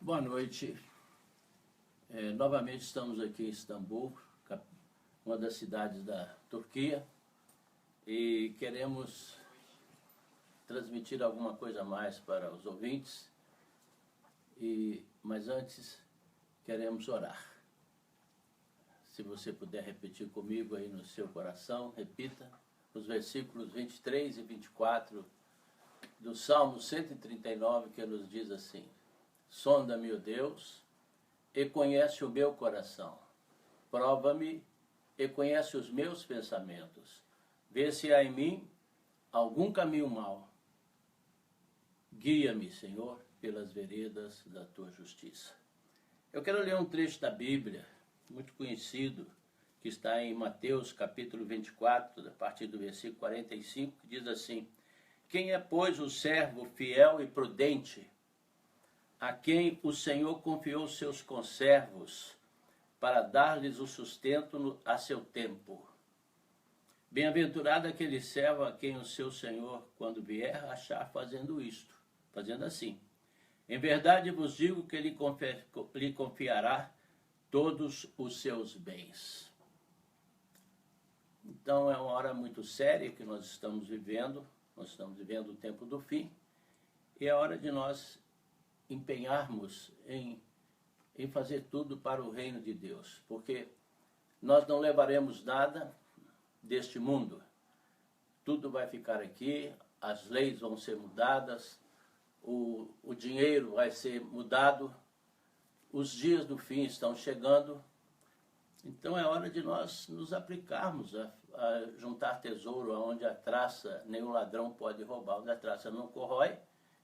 Boa noite. Novamente estamos aqui em Istambul, uma das cidades da Turquia, e queremos transmitir alguma coisa a mais para os ouvintes, mas antes queremos orar. Se você puder repetir comigo aí no seu coração, repita os versículos 23 e 24 do Salmo 139, que nos diz assim: sonda-me, ó Deus, e conhece o meu coração. Prova-me e conhece os meus pensamentos. Vê se há em mim algum caminho mau. Guia-me, Senhor, pelas veredas da tua justiça. Eu quero ler um trecho da Bíblia, muito conhecido, que está em Mateus capítulo 24, a partir do versículo 45, que diz assim: quem é, pois, o servo fiel e prudente, a quem o Senhor confiou seus conservos, para dar-lhes o sustento a seu tempo? Bem-aventurado aquele servo a quem o seu Senhor, quando vier, achar fazendo isto, fazendo assim. Em verdade vos digo que lhe confiará todos os seus bens. Então é uma hora muito séria que nós estamos vivendo o tempo do fim, e é hora de nós empenharmos em fazer tudo para o reino de Deus, porque nós não levaremos nada deste mundo. Tudo vai ficar aqui, as leis vão ser mudadas, o dinheiro vai ser mudado, os dias do fim estão chegando. Então é hora de nós nos aplicarmos a juntar tesouro onde a traça, nem o ladrão pode roubar, onde a traça não corrói,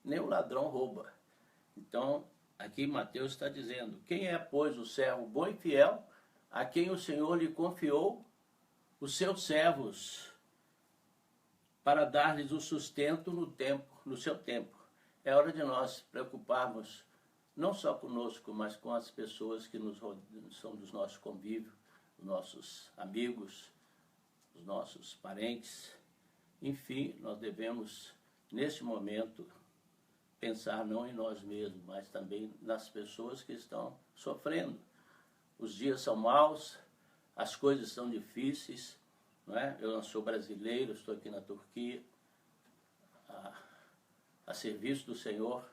nem o ladrão rouba. Então, aqui Mateus está dizendo: quem é, pois, o servo bom e fiel, a quem o Senhor lhe confiou os seus servos, para dar-lhes o sustento no seu tempo. É hora de nós preocuparmos não só conosco, mas com as pessoas que são dos nossos convívios, os nossos amigos, os nossos parentes. Enfim, nós devemos, neste momento, pensar não em nós mesmos, mas também nas pessoas que estão sofrendo. Os dias são maus, as coisas são difíceis, não é? Eu não sou brasileiro, estou aqui na Turquia, a serviço do Senhor,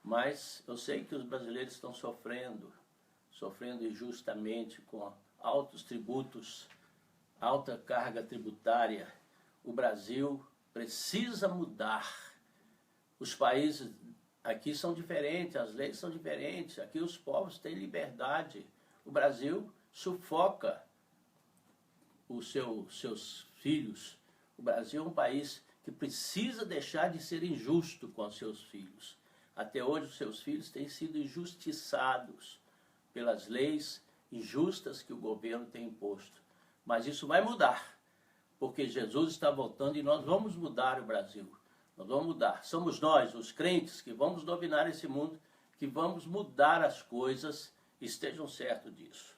mas eu sei que os brasileiros estão sofrendo injustamente, com altos tributos, alta carga tributária. O Brasil precisa mudar. Os países aqui são diferentes, as leis são diferentes, aqui os povos têm liberdade. O Brasil sufoca os seus filhos. O Brasil é um país que precisa deixar de ser injusto com os seus filhos. Até hoje os seus filhos têm sido injustiçados pelas leis injustas que o governo tem imposto. Mas isso vai mudar, porque Jesus está voltando e nós vamos mudar o Brasil. Nós vamos mudar. Somos nós, os crentes, que vamos dominar esse mundo, que vamos mudar as coisas, estejam certos disso.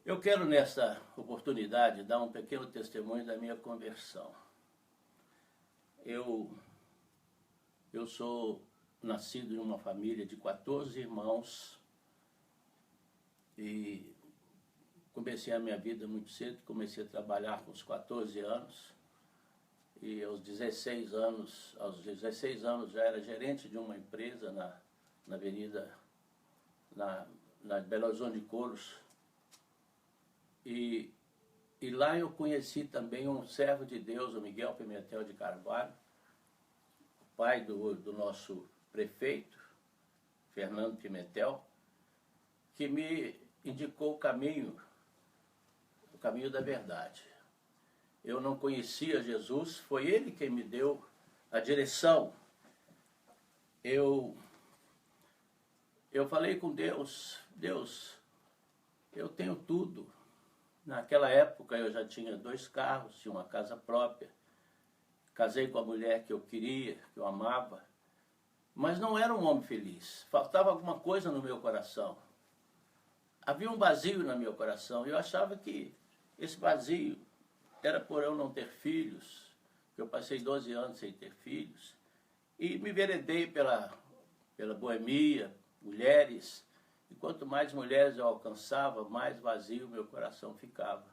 Eu quero, nesta oportunidade, dar um pequeno testemunho da minha conversão. Eu sou nascido em uma família de 14 irmãos e comecei a minha vida muito cedo, comecei a trabalhar com os 14 anos. E aos 16 anos já era gerente de uma empresa na avenida, na Belo Horizonte de Couros. E lá eu conheci também um servo de Deus, o Miguel Pimentel de Carvalho, pai do nosso prefeito, Fernando Pimentel, que me indicou o caminho da verdade. Eu não conhecia Jesus, foi ele quem me deu a direção. Eu falei com Deus: Deus, eu tenho tudo. Naquela época eu já tinha 2 carros, tinha uma casa própria, casei com a mulher que eu queria, que eu amava, mas não era um homem feliz, faltava alguma coisa no meu coração. Havia um vazio no meu coração, e eu achava que esse vazio era por eu não ter filhos, que eu passei 12 anos sem ter filhos, e me enveredei pela boemia, mulheres. E quanto mais mulheres eu alcançava, mais vazio meu coração ficava.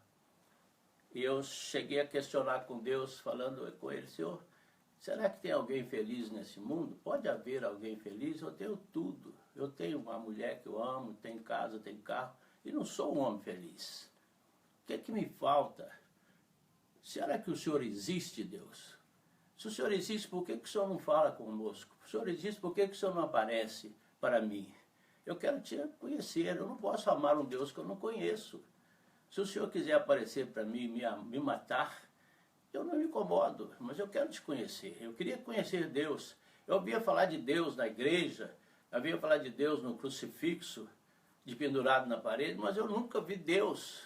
E eu cheguei a questionar com Deus, falando com Ele: Senhor, será que tem alguém feliz nesse mundo? Pode haver alguém feliz? Eu tenho tudo. Eu tenho uma mulher que eu amo, tenho casa, tenho carro, e não sou um homem feliz. O que é que me falta? Será que o Senhor existe, Deus? Se o Senhor existe, por que o Senhor não fala conosco? Se o Senhor existe, por que o Senhor não aparece para mim? Eu quero te conhecer, eu não posso amar um Deus que eu não conheço. Se o Senhor quiser aparecer para mim e me matar, eu não me incomodo, mas eu quero te conhecer. Eu queria conhecer Deus. Eu ouvia falar de Deus na igreja, ouvia falar de Deus no crucifixo, de pendurado na parede, mas eu nunca vi Deus.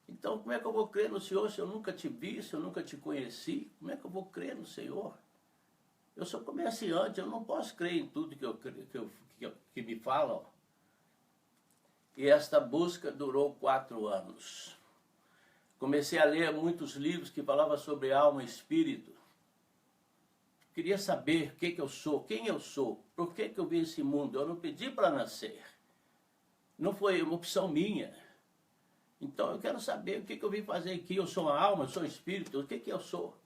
Então, como é que eu vou crer no Senhor se eu nunca te vi, se eu nunca te conheci? Como é que eu vou crer no Senhor? Eu sou comerciante, eu não posso crer em tudo que me falam. E esta busca durou 4 anos. Comecei a ler muitos livros que falavam sobre alma e espírito. Queria saber o que eu sou, quem eu sou, por que eu vim a esse mundo. Eu não pedi para nascer. Não foi uma opção minha. Então eu quero saber o que eu vim fazer aqui. Eu sou uma alma, eu sou um espírito, o que eu sou?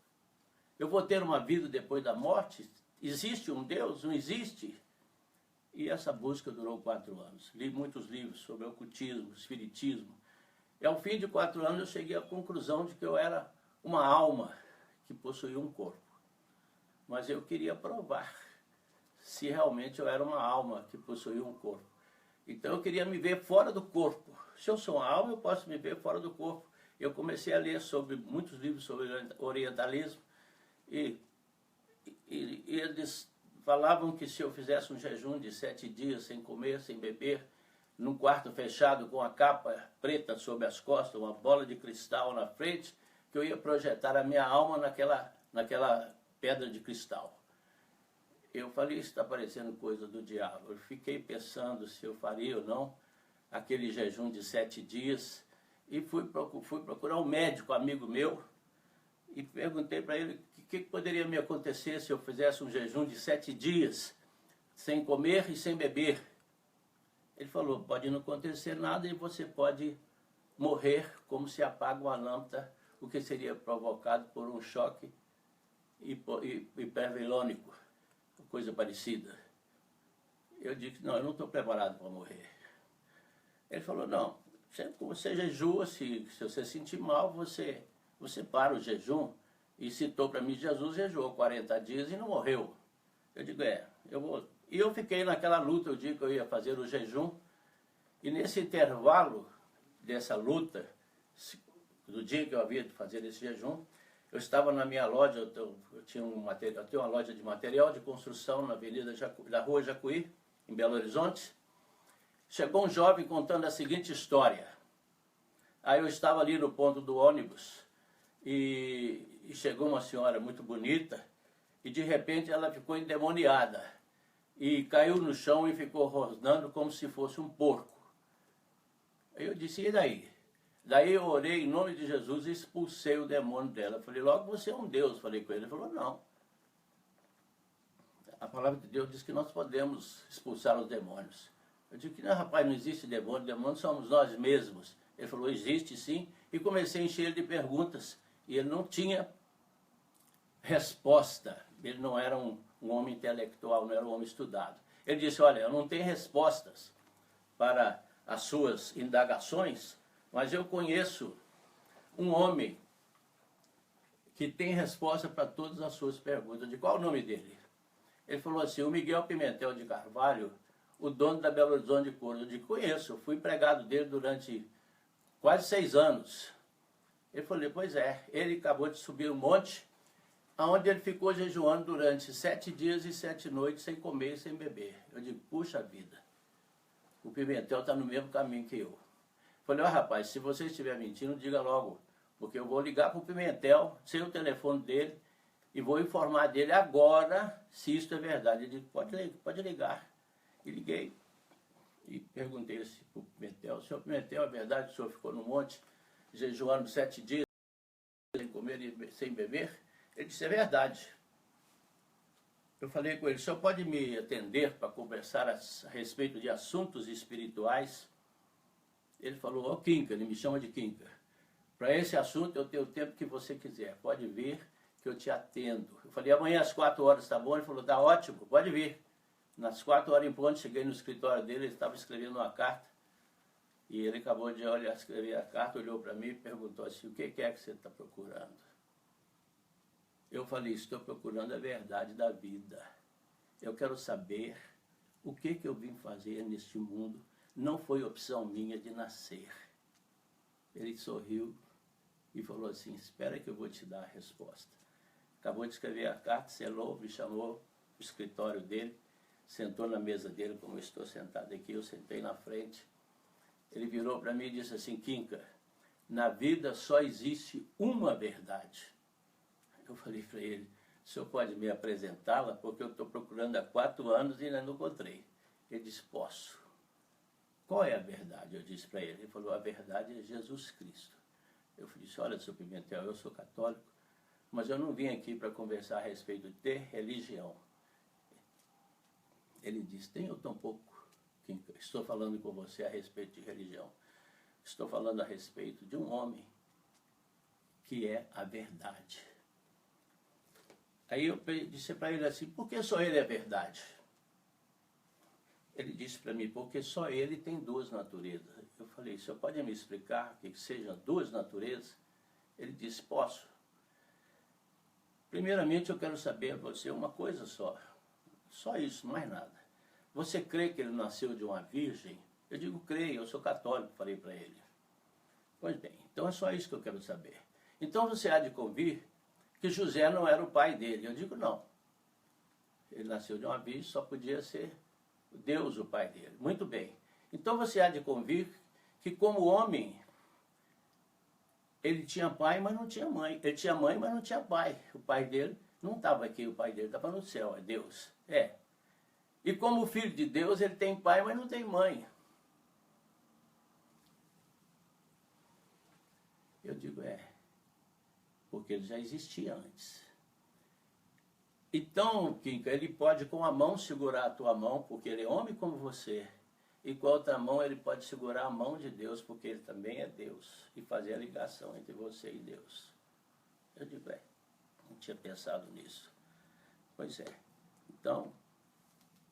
Eu vou ter uma vida depois da morte? Existe um Deus? Não existe? E essa busca durou 4 anos. Li muitos livros sobre ocultismo, espiritismo. E ao fim de 4 anos eu cheguei à conclusão de que eu era uma alma que possuía um corpo. Mas eu queria provar se realmente eu era uma alma que possuía um corpo. Então eu queria me ver fora do corpo. Se eu sou uma alma, eu posso me ver fora do corpo. Eu comecei a ler muitos livros sobre orientalismo e eles falavam que se eu fizesse um jejum de 7 dias sem comer, sem beber, num quarto fechado com a capa preta sobre as costas, uma bola de cristal na frente, que eu ia projetar a minha alma naquela pedra de cristal. Eu falei: isso está parecendo coisa do diabo. Eu fiquei pensando se eu faria ou não aquele jejum de 7 dias e fui procurar um médico, amigo meu, e perguntei para ele o que poderia me acontecer se eu fizesse um jejum de 7 dias, sem comer e sem beber. Ele falou: pode não acontecer nada e você pode morrer como se apaga uma lâmpada, o que seria provocado por um choque hipervelônico, coisa parecida. Eu disse: não, eu não estou preparado para morrer. Ele falou: não, você jejua, se você sentir mal, você para o jejum. E citou para mim: Jesus jejuou 40 dias e não morreu. Eu digo: eu vou. E eu fiquei naquela luta o dia que eu ia fazer o jejum. E nesse intervalo dessa luta, do dia que eu havia de fazer esse jejum, eu estava na minha loja, eu tenho uma loja de material de construção na da Rua Jacuí, em Belo Horizonte. Chegou um jovem contando a seguinte história. Aí eu estava ali no ponto do ônibus e chegou uma senhora muito bonita e de repente ela ficou endemoniada e caiu no chão e ficou rosnando como se fosse um porco. Aí eu disse: e daí? Daí eu orei em nome de Jesus e expulsei o demônio dela. Eu falei: logo você é um Deus, falei com ele. Ele falou: não. A palavra de Deus diz que nós podemos expulsar os demônios. Eu disse: não, rapaz, não existe demônio, demônio somos nós mesmos. Ele falou: existe sim. E comecei a encher ele de perguntas. E ele não tinha resposta. Ele não era um homem intelectual, não era um homem estudado. Ele disse: olha, eu não tenho respostas para as suas indagações, mas eu conheço um homem que tem resposta para todas as suas perguntas. De qual é o nome dele? Ele falou assim: o Miguel Pimentel de Carvalho, o dono da Belo Horizonte de Coro. Eu disse: conheço, eu fui empregado dele durante quase 6 anos. Ele falou: pois é, ele acabou de subir um monte, onde ele ficou jejuando durante 7 dias e 7 noites, sem comer e sem beber. Eu digo: puxa vida, o Pimentel está no mesmo caminho que eu. Falei: ó, rapaz, se você estiver mentindo, diga logo, porque eu vou ligar para o Pimentel, sei o telefone dele, e vou informar dele agora se isso é verdade. Ele disse: pode ligar. E liguei e perguntei para o Pimentel: senhor Pimentel, é verdade que o senhor ficou no monte jejuando 7 dias, sem comer e sem beber? Ele disse: é verdade. eu falei com ele, o senhor pode me atender para conversar a respeito de assuntos espirituais? Ele falou, ó Kinka, ele me chama de Kinka. Para esse assunto eu tenho o tempo que você quiser, pode vir que eu te atendo. Eu falei, amanhã às 4 horas está bom? Ele falou, tá ótimo, pode vir. Nas 4 horas em ponto, cheguei no escritório dele, ele estava escrevendo uma carta. E ele acabou de olhar, escrever a carta, olhou para mim e perguntou assim, o que é que você está procurando? Eu falei, estou procurando a verdade da vida. Eu quero saber o que eu vim fazer neste mundo. Não foi opção minha de nascer. Ele sorriu e falou assim, espera que eu vou te dar a resposta. Acabou de escrever a carta, selou, me chamou para o escritório dele, sentou na mesa dele, como eu estou sentado aqui, eu sentei na frente. Ele virou para mim e disse assim, Kinka, na vida só existe uma verdade. Eu falei para ele, o senhor pode me apresentá-la? Porque eu estou procurando há 4 anos e ainda não encontrei. Ele disse, posso. Qual é a verdade? Eu disse para ele. Ele falou, a verdade é Jesus Cristo. Eu disse, olha, senhor Pimentel, eu sou católico, mas eu não vim aqui para conversar a respeito de religião. Ele disse, tem eu tão pouco, Kinka, estou falando com você a respeito de religião. Estou falando a respeito de um homem que é a verdade. Aí eu disse para ele assim, por que só ele é verdade? Ele disse para mim, porque só ele tem 2 naturezas. Eu falei, o senhor pode me explicar o que sejam 2 naturezas? Ele disse, posso. Primeiramente eu quero saber de você uma coisa só. Só isso, mais nada. Você crê que ele nasceu de uma virgem? Eu digo, creio, eu sou católico, falei para ele. Pois bem, então é só isso que eu quero saber. Então você há de convir que José não era o pai dele. Eu digo, não. Ele nasceu de uma virgem, só podia ser Deus o pai dele. Muito bem. Então você há de convir que como homem, ele tinha pai, mas não tinha mãe. Ele tinha mãe, mas não tinha pai. O pai dele não estava aqui, o pai dele estava no céu, é Deus. É. E como filho de Deus, ele tem pai, mas não tem mãe. Eu digo, porque ele já existia antes. Então, Kinka, ele pode com a mão segurar a tua mão, porque ele é homem como você. E com a outra mão ele pode segurar a mão de Deus, porque ele também é Deus. E fazer a ligação entre você e Deus. Eu digo, não tinha pensado nisso. Pois é. Então,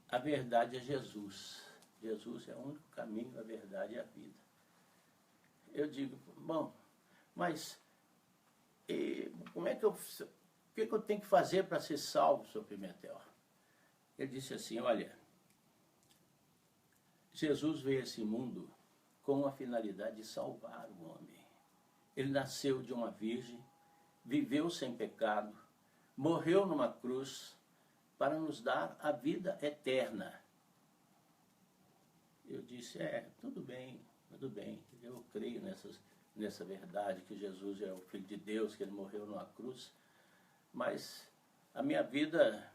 a verdade é Jesus. Jesus é o único caminho, a verdade e a vida. Eu digo, bom, mas como é que o que eu tenho que fazer para ser salvo, senhor Pimentel? Ele disse assim, olha, Jesus veio a esse mundo com a finalidade de salvar o homem. Ele nasceu de uma virgem, viveu sem pecado, morreu numa cruz para nos dar a vida eterna. Eu disse, tudo bem, eu creio nessa verdade que Jesus é o Filho de Deus, que ele morreu numa cruz, mas a minha vida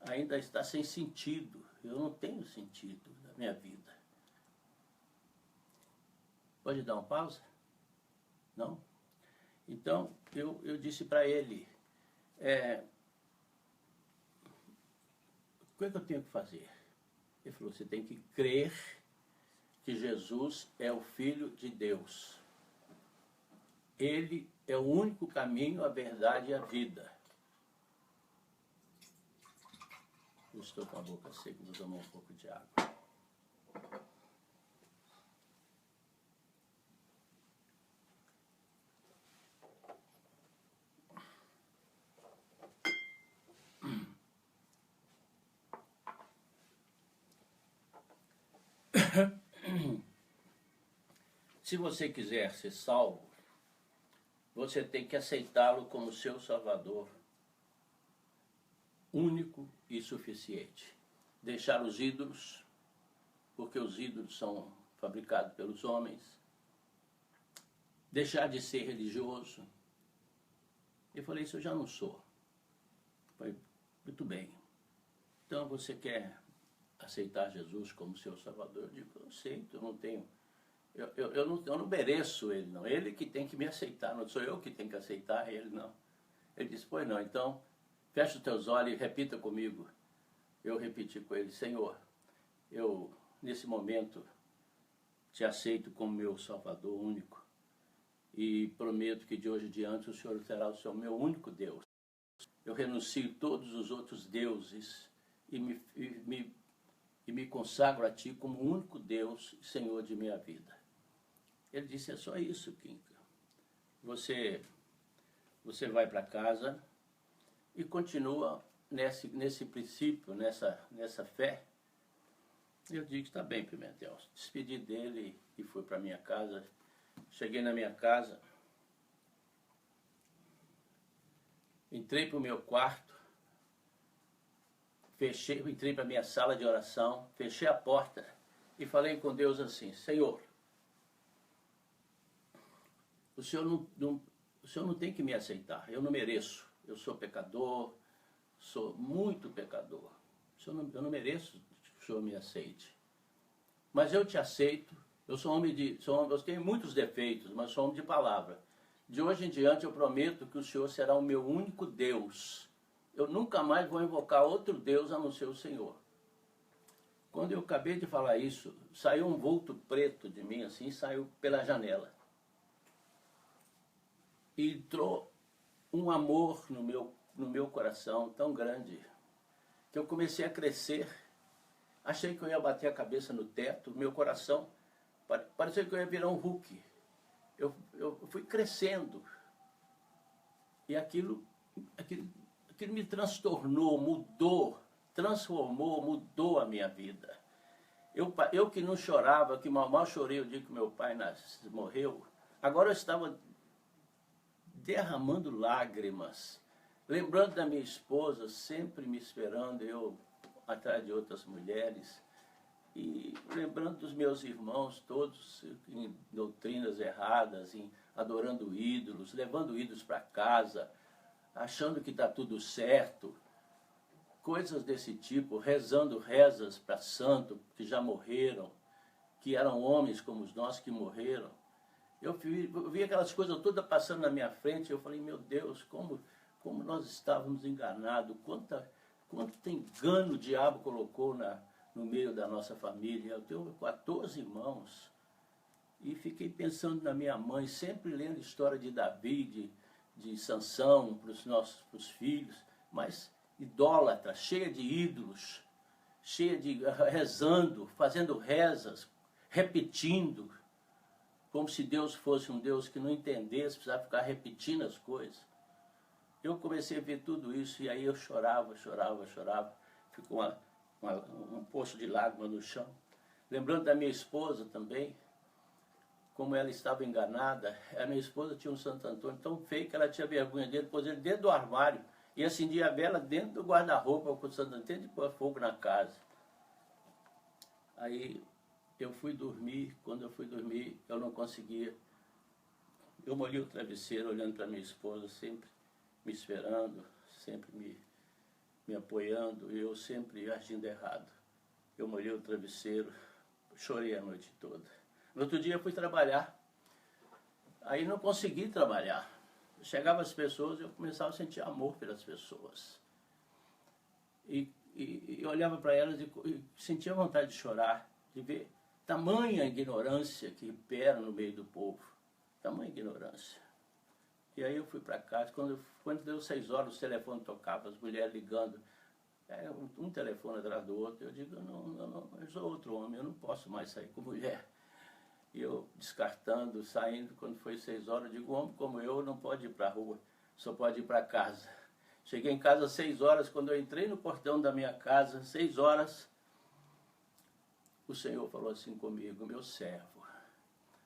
ainda está sem sentido. Eu não tenho sentido na minha vida. Pode dar uma pausa? Não? Então, eu disse para ele, o que eu tenho que fazer? Ele falou, você tem que crer que Jesus é o Filho de Deus. Ele é o único caminho, a verdade e a vida. Eu estou com a boca seca, vou tomar um pouco de água. Se você quiser ser salvo, você tem que aceitá-lo como seu Salvador, único e suficiente. Deixar os ídolos, porque os ídolos são fabricados pelos homens. Deixar de ser religioso. Eu falei, isso eu já não sou. Eu falei, muito bem. Então você quer aceitar Jesus como seu Salvador? Eu digo, eu aceito, eu não tenho... Eu não mereço ele, não. Ele que tem que me aceitar, não sou eu que tenho que aceitar ele, não. Ele disse, pois não, então Feche os teus olhos e repita comigo. Eu repeti com ele: Senhor, eu nesse momento te aceito como meu Salvador único e prometo que de hoje em diante o Senhor será o seu meu único Deus. Eu renuncio a todos os outros deuses e me consagro a Ti como o único Deus e Senhor de minha vida. Ele disse: é só isso, Kinka. Você vai para casa e continua nesse princípio, nessa fé. Eu disse: está bem, Pimentel. Despedi dele e fui para minha casa. Cheguei na minha casa, entrei para o meu quarto, entrei para a minha sala de oração, fechei a porta e falei com Deus assim: Senhor, o Senhor não tem que me aceitar, eu não mereço, eu sou pecador, sou muito pecador, eu não mereço que o Senhor me aceite, mas eu te aceito. Eu eu tenho muitos defeitos, mas sou homem de palavra. De hoje em diante eu prometo que o Senhor será o meu único Deus. Eu nunca mais vou invocar outro Deus a não ser o Senhor. Quando eu acabei de falar isso, saiu um vulto preto de mim, assim, saiu pela janela. E entrou um amor no meu coração tão grande, que eu comecei a crescer. Achei que eu ia bater a cabeça no teto, meu coração parecia que eu ia virar um Hulk. Eu fui crescendo. E aquilo me transtornou, mudou a minha vida. Eu que não chorava, que mal chorei o dia que meu pai morreu, agora eu estava derramando lágrimas, lembrando da minha esposa, sempre me esperando, eu atrás de outras mulheres, e lembrando dos meus irmãos todos em doutrinas erradas, adorando ídolos, levando ídolos para casa, achando que está tudo certo, coisas desse tipo, rezando rezas para santo que já morreram, que eram homens como nós que morreram. Eu vi aquelas coisas todas passando na minha frente, eu falei: meu Deus, como nós estávamos enganados, quanto engano o diabo colocou no meio da nossa família. Eu tenho 14 irmãos e fiquei pensando na minha mãe, sempre lendo história de Davi, de Sansão para os filhos, mas idólatra, cheia de ídolos, rezando, fazendo rezas, repetindo, como se Deus fosse um Deus que não entendesse, precisava ficar repetindo as coisas. Eu comecei a ver tudo isso e aí eu chorava, ficou um poço de lágrimas no chão. Lembrando da minha esposa também, como ela estava enganada. A minha esposa tinha um Santo Antônio tão feio que ela tinha vergonha dele, pôs ele dentro do armário e acendia a vela dentro do guarda-roupa com o Santo Antônio e pôr fogo na casa. Aí eu fui dormir, quando eu fui dormir eu não conseguia. Eu molhei o travesseiro olhando para minha esposa, sempre me esperando, sempre me apoiando, e eu sempre agindo errado. Eu molhei o travesseiro, chorei a noite toda. No outro dia eu fui trabalhar, aí não consegui trabalhar. Chegavam as pessoas e eu começava a sentir amor pelas pessoas. E eu olhava para elas e sentia vontade de chorar, de ver tamanha ignorância que impera no meio do povo. Tamanha ignorância. E aí eu fui para casa, quando deu 6 horas, o telefone tocava, as mulheres ligando, um telefone atrás do outro. Eu digo: não, eu sou outro homem, eu não posso mais sair com mulher. E eu descartando, saindo, quando foi 6 horas, eu digo: um homem como eu não pode ir para a rua, só pode ir para casa. Cheguei em casa às 6 horas, quando eu entrei no portão da minha casa, 6 horas, o Senhor falou assim comigo: meu servo,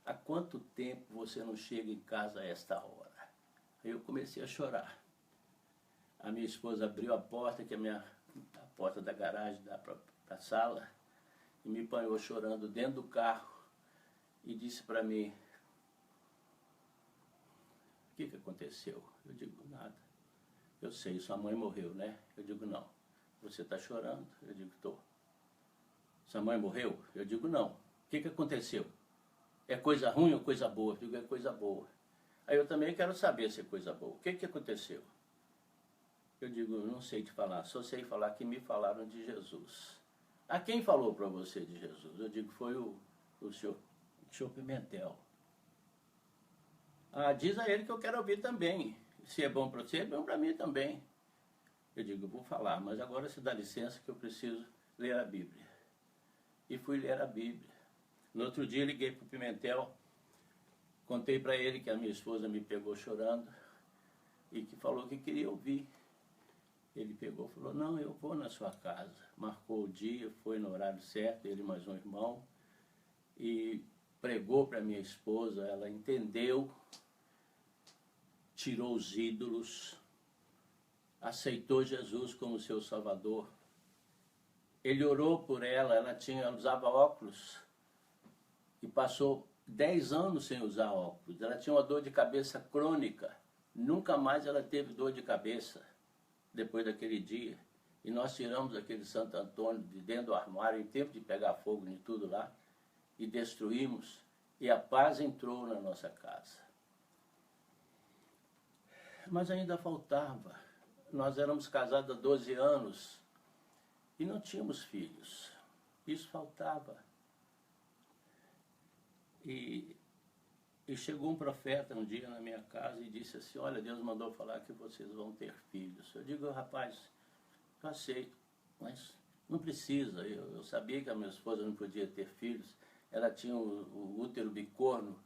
há quanto tempo você não chega em casa a esta hora? Aí eu comecei a chorar. A minha esposa abriu a porta, que é a porta da garagem dá para a sala, e me apanhou chorando dentro do carro e disse para mim: o que aconteceu? Eu digo: nada. Eu sei, sua mãe morreu, né? Eu digo: não. Você está chorando? Eu digo: estou. Sua mãe morreu? Eu digo: não. O que aconteceu? É coisa ruim ou coisa boa? Eu digo: é coisa boa. Aí eu também quero saber se é coisa boa. O que aconteceu? Eu digo, não sei te falar, só sei falar que me falaram de Jesus. A quem falou para você de Jesus? Eu digo, foi o senhor Pimentel. Ah, diz a ele que eu quero ouvir também. Se é bom para você, é bom para mim também. Eu digo, eu vou falar, mas agora você dá licença que eu preciso ler a Bíblia. E fui ler a Bíblia. No outro dia liguei para o Pimentel, contei para ele que a minha esposa me pegou chorando e que falou que queria ouvir. Ele pegou e falou, não, eu vou na sua casa. Marcou o dia, foi no horário certo, ele mais um irmão, e pregou para minha esposa, ela entendeu, tirou os ídolos, aceitou Jesus como seu Salvador. Ele orou por ela, ela usava óculos e passou 10 anos sem usar óculos. Ela tinha uma dor de cabeça crônica, nunca mais ela teve dor de cabeça depois daquele dia. E nós tiramos aquele Santo Antônio de dentro do armário, em tempo de pegar fogo em tudo lá, e destruímos, e a paz entrou na nossa casa. Mas ainda faltava. Nós éramos casados há 12 anos e não tínhamos filhos. Isso faltava. E chegou um profeta um dia na minha casa e disse assim, olha, Deus mandou falar que vocês vão ter filhos. Eu digo, rapaz, eu aceito, mas não precisa. Eu sabia que a minha esposa não podia ter filhos. Ela tinha o útero bicorno,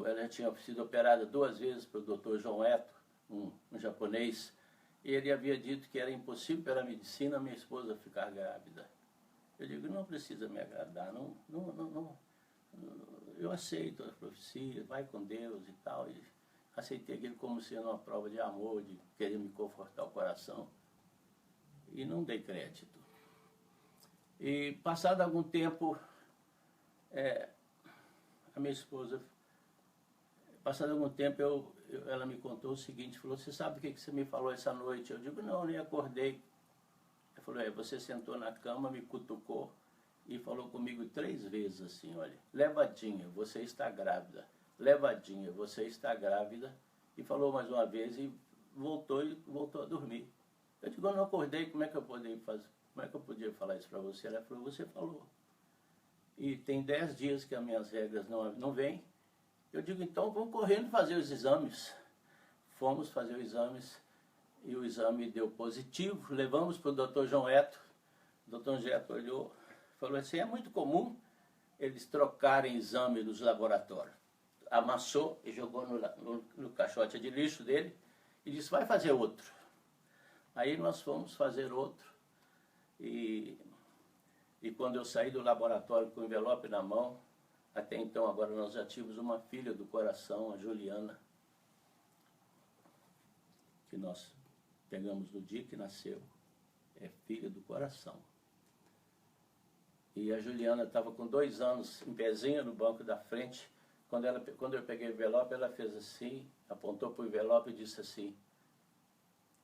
ela tinha sido operada 2 vezes pelo Dr. João Eto, um japonês, e ele havia dito que era impossível pela medicina a minha esposa ficar grávida. Eu digo, não precisa me agradar, não, eu aceito a profecia, vai com Deus e tal, e aceitei aquilo como sendo uma prova de amor, de querer me confortar o coração, e não dei crédito. E passado algum tempo, a minha esposa, passado algum tempo, ela me contou o seguinte, falou, você sabe o que você me falou essa noite? Eu digo, não, eu nem acordei. Ela falou, você sentou na cama, me cutucou e falou comigo 3 vezes assim, olha, levadinha, você está grávida, levadinha, você está grávida, e falou mais uma vez e voltou a dormir. Eu digo, eu não acordei, como é que eu podia falar isso para você? Ela falou, você falou. E tem 10 dias que as minhas regras não vêm. Eu digo, então vamos correndo fazer os exames. Fomos fazer os exames e o exame deu positivo. Levamos para o Dr. João Eto. O Dr. João Eto olhou, falou assim, é muito comum eles trocarem exame nos laboratórios. Amassou e jogou no caixote de lixo dele e disse, vai fazer outro. Aí nós fomos fazer outro. E quando eu saí do laboratório com o envelope na mão, até então, agora nós já tínhamos uma filha do coração, a Juliana, que nós pegamos no dia que nasceu, é filha do coração. E a Juliana estava com 2 anos, em pezinho no banco da frente. Quando eu peguei o envelope, ela fez assim, apontou para o envelope e disse assim,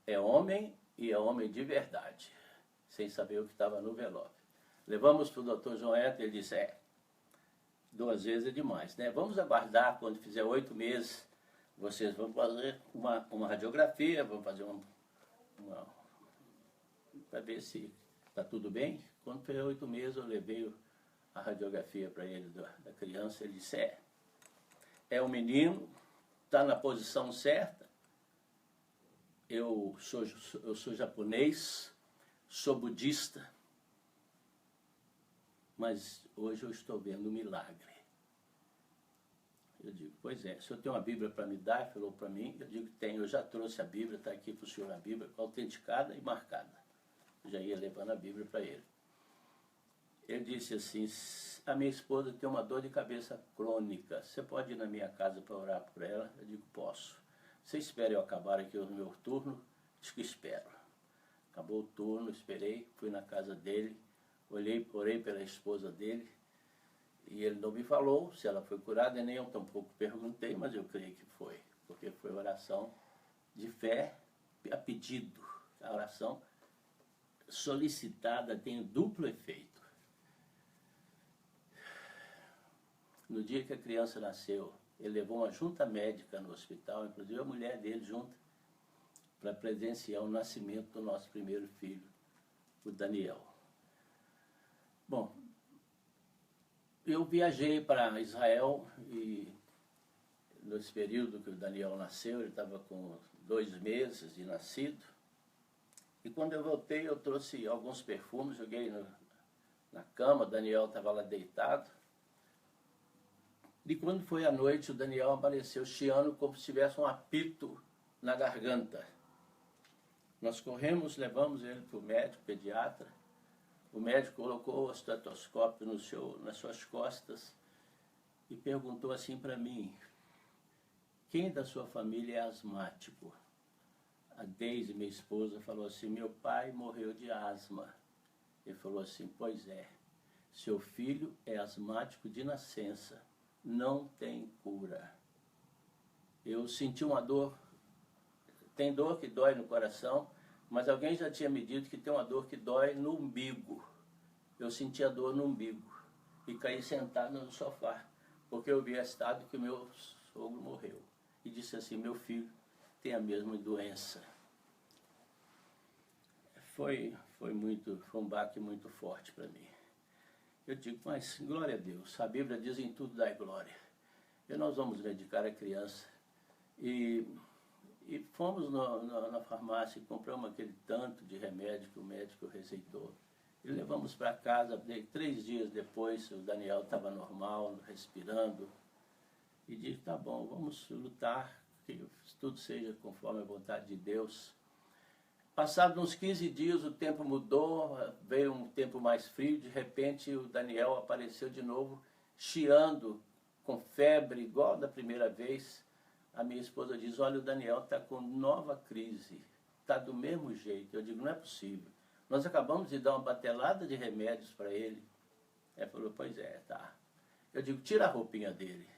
é homem e é homem de verdade, sem saber o que estava no envelope. Levamos para o Dr. João Eto e ele disse, 2 vezes é demais, né? Vamos aguardar, quando fizer 8 meses, vocês vão fazer uma radiografia, vão fazer para ver se está tudo bem. Quando foi 8 meses, eu levei a radiografia para ele da criança, ele disse, é um menino, está na posição certa, eu sou japonês, sou budista, mas hoje eu estou vendo um milagre. Eu digo, pois é, o senhor tem uma Bíblia para me dar? Falou para mim. Eu digo, tem, eu já trouxe a Bíblia, está aqui para o senhor a Bíblia, autenticada e marcada. Eu já ia levando a Bíblia para ele. Ele disse assim, a minha esposa tem uma dor de cabeça crônica, você pode ir na minha casa para orar por ela? Eu digo, posso. Você espera eu acabar aqui o meu turno? Diz que espero. Acabou o turno, esperei, fui na casa dele, orei pela esposa dele, e ele não me falou se ela foi curada, nem eu tampouco perguntei, mas eu creio que foi, porque foi oração de fé a pedido. A oração solicitada tem duplo efeito. No dia que a criança nasceu, ele levou uma junta médica no hospital, inclusive a mulher dele junto, para presenciar o nascimento do nosso primeiro filho, o Daniel. Bom, eu viajei para Israel e nesse período que o Daniel nasceu, ele estava com 2 meses de nascido. E quando eu voltei, eu trouxe alguns perfumes, joguei na cama, o Daniel estava lá deitado. E quando foi à noite, o Daniel apareceu chiando como se tivesse um apito na garganta. Nós corremos, levamos ele para o médico, pediatra. O médico colocou o estetoscópio nas suas costas e perguntou assim para mim: quem da sua família é asmático? A Deise, minha esposa, falou assim: meu pai morreu de asma. Ele falou assim: pois é, seu filho é asmático de nascença, não tem cura. Eu senti uma dor, tem dor que dói no coração, mas alguém já tinha me dito que tem uma dor que dói no umbigo. Eu senti a dor no umbigo e caí sentado no sofá, porque eu vi a estado que o meu sogro morreu. E disse assim: meu filho tem a mesma doença. Foi um baque muito forte para mim. Eu digo, mas glória a Deus, a Bíblia diz: em tudo dai glória. E nós vamos medicar a criança. E fomos na farmácia e compramos aquele tanto de remédio que o médico receitou. E levamos para casa. 3 dias depois, o Daniel estava normal, respirando. E disse: tá bom, vamos lutar, que tudo seja conforme a vontade de Deus. Passados uns 15 dias, o tempo mudou, veio um tempo mais frio. De repente, o Daniel apareceu de novo, chiando, com febre, igual da primeira vez. A minha esposa diz: olha, o Daniel está com nova crise, está do mesmo jeito. Eu digo: não é possível. Nós acabamos de dar uma batelada de remédios para ele. Ela falou: pois é, tá. Eu digo: tira a roupinha dele.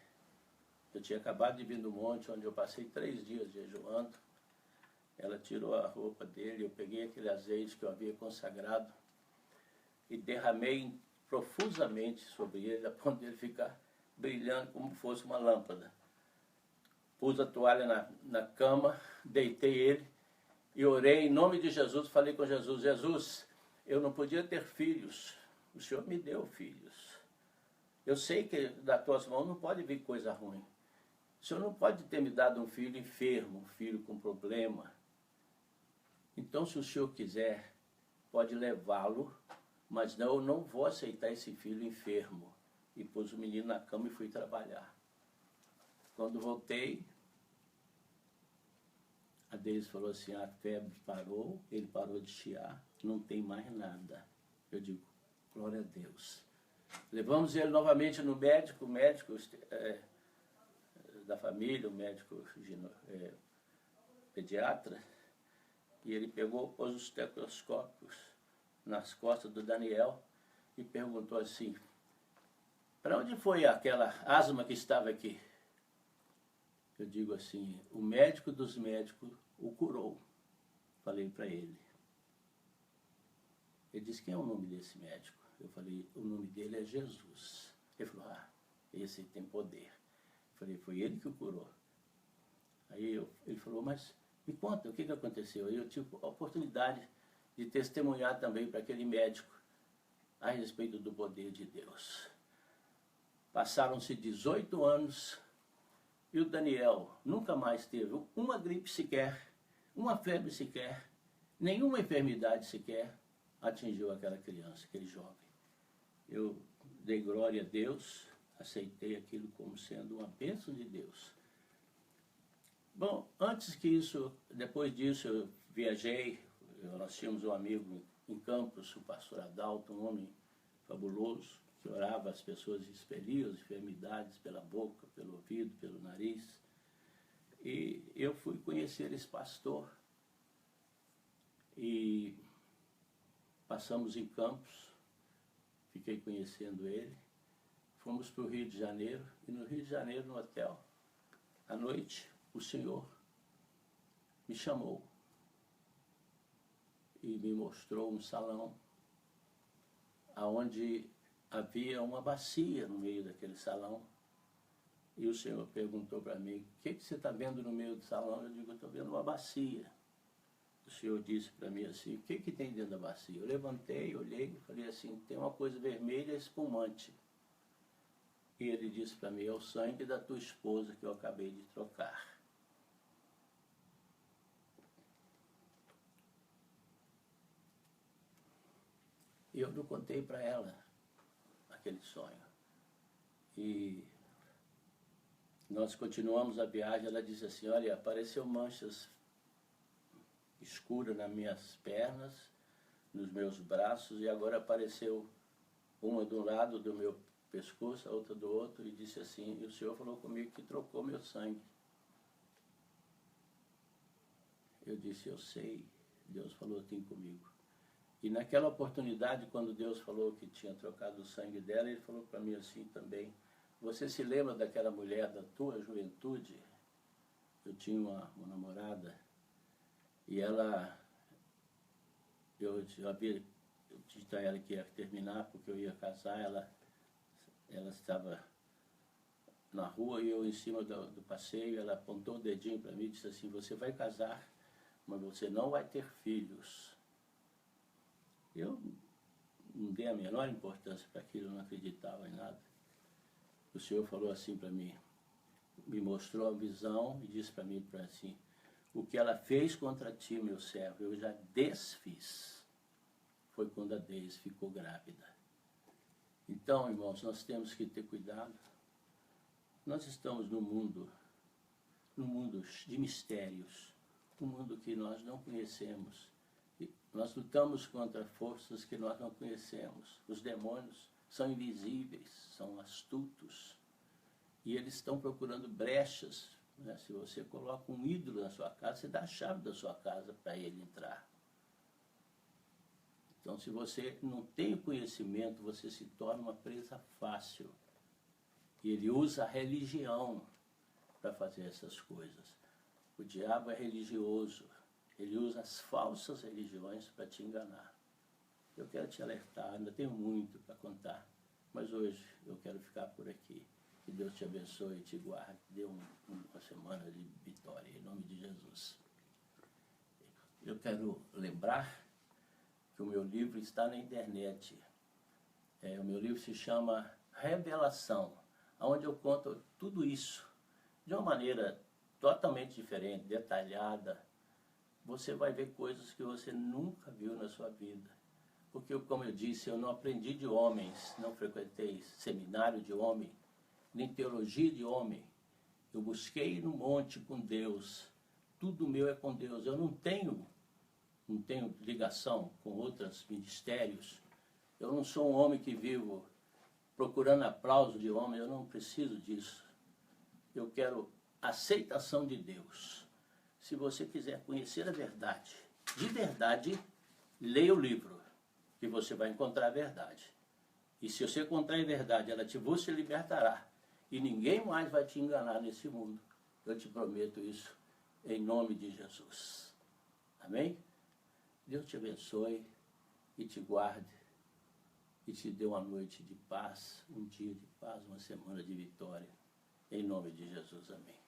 Eu tinha acabado de vir do monte, onde eu passei 3 dias jejuando. Ela tirou a roupa dele, eu peguei aquele azeite que eu havia consagrado e derramei profusamente sobre ele, a ponto de ele ficar brilhando como fosse uma lâmpada. Pus a toalha na cama, deitei ele e orei em nome de Jesus. Falei com Jesus: Jesus, eu não podia ter filhos, o Senhor me deu filhos. Eu sei que das tuas mãos não pode vir coisa ruim. O Senhor não pode ter me dado um filho enfermo, um filho com problema. Então, se o Senhor quiser, pode levá-lo, mas eu não vou aceitar esse filho enfermo. E pus o menino na cama e fui trabalhar. Quando voltei, a Deise falou assim: a febre parou, ele parou de chiar, não tem mais nada. Eu digo: glória a Deus. Levamos ele novamente no médico, o médico da família, o médico pediatra, e ele pôs os estetoscópios nas costas do Daniel e perguntou assim: para onde foi aquela asma que estava aqui? Eu digo assim: o médico dos médicos o curou. Falei para ele. Ele disse: quem é o nome desse médico? Eu falei: o nome dele é Jesus. Ele falou: ah, esse tem poder. Eu falei: foi ele que o curou. Aí ele falou: mas me conta, o que aconteceu? Aí eu tive a oportunidade de testemunhar também para aquele médico a respeito do poder de Deus. Passaram-se 18 anos e o Daniel nunca mais teve uma gripe sequer, uma febre sequer, nenhuma enfermidade sequer atingiu aquela criança, aquele jovem. Eu dei glória a Deus, aceitei aquilo como sendo uma bênção de Deus. Bom, antes que isso, depois disso eu viajei, nós tínhamos um amigo em Campos, o pastor Adalto, um homem fabuloso, que orava, as pessoas expeliam as enfermidades pela boca, pelo ouvido, pelo nariz. E eu fui conhecer esse pastor e passamos em Campos, fiquei conhecendo ele, fomos para o Rio de Janeiro, e no Rio de Janeiro, no hotel, à noite, o Senhor me chamou e me mostrou um salão onde havia uma bacia no meio daquele salão. E o Senhor perguntou para mim: o que você está vendo no meio do salão? Eu digo: eu estou vendo uma bacia. o Senhor disse para mim assim, o que que tem dentro da bacia? Eu levantei, olhei e falei assim, tem uma coisa vermelha espumante. E ele disse para mim, é o sangue da tua esposa que eu acabei de trocar. E eu não contei para ela aquele sonho. E nós continuamos a viagem, ela disse assim, olha, apareceu manchas escuras nas minhas pernas, nos meus braços, e agora apareceu uma do lado do meu pescoço, a outra do outro, e disse assim, e o Senhor falou comigo que trocou meu sangue. Eu disse, eu sei, Deus falou assim comigo. E naquela oportunidade, quando Deus falou que tinha trocado o sangue dela, Ele falou para mim assim também, você se lembra daquela mulher da tua juventude? Eu tinha uma namorada, e ela, eu havia dito a ela que ia terminar, porque eu ia casar, ela estava na rua e eu em cima do passeio, ela apontou o dedinho para mim e disse assim, você vai casar, mas você não vai ter filhos. Eu não dei a menor importância para aquilo, eu não acreditava em nada. O Senhor falou assim para mim, me mostrou a visão e disse para mim assim, o que ela fez contra ti, meu servo, eu já desfiz. Foi quando a Deise ficou grávida. Então, irmãos, nós temos que ter cuidado. Nós estamos num mundo de mistérios, um mundo que nós não conhecemos. E nós lutamos contra forças que nós não conhecemos. Os demônios são invisíveis, são astutos. E eles estão procurando brechas. Né? Se você coloca um ídolo na sua casa, você dá a chave da sua casa para ele entrar. Então, se você não tem o conhecimento, você se torna uma presa fácil. E ele usa a religião para fazer essas coisas. O diabo é religioso. Ele usa as falsas religiões para te enganar. Eu quero te alertar, ainda tenho muito para contar, mas hoje eu quero ficar por aqui. Que Deus te abençoe e te guarde. Dê uma semana de vitória, em nome de Jesus. Eu quero lembrar que o meu livro está na internet. O meu livro se chama Revelação, onde eu conto tudo isso de uma maneira totalmente diferente, detalhada. Você vai ver coisas que você nunca viu na sua vida. Porque, como eu disse, eu não aprendi de homens, não frequentei seminário de homem, nem teologia de homem. Eu busquei no monte com Deus. Tudo meu é com Deus. Eu não tenho ligação com outros ministérios. Eu não sou um homem que vivo procurando aplauso de homem, eu não preciso disso. Eu quero aceitação de Deus. Se você quiser conhecer a verdade, de verdade, leia o livro, que você vai encontrar a verdade. E se você encontrar a verdade, você libertará. E ninguém mais vai te enganar nesse mundo. Eu te prometo isso, em nome de Jesus. Amém? Deus te abençoe e te guarde. E te dê uma noite de paz, um dia de paz, uma semana de vitória. Em nome de Jesus, amém.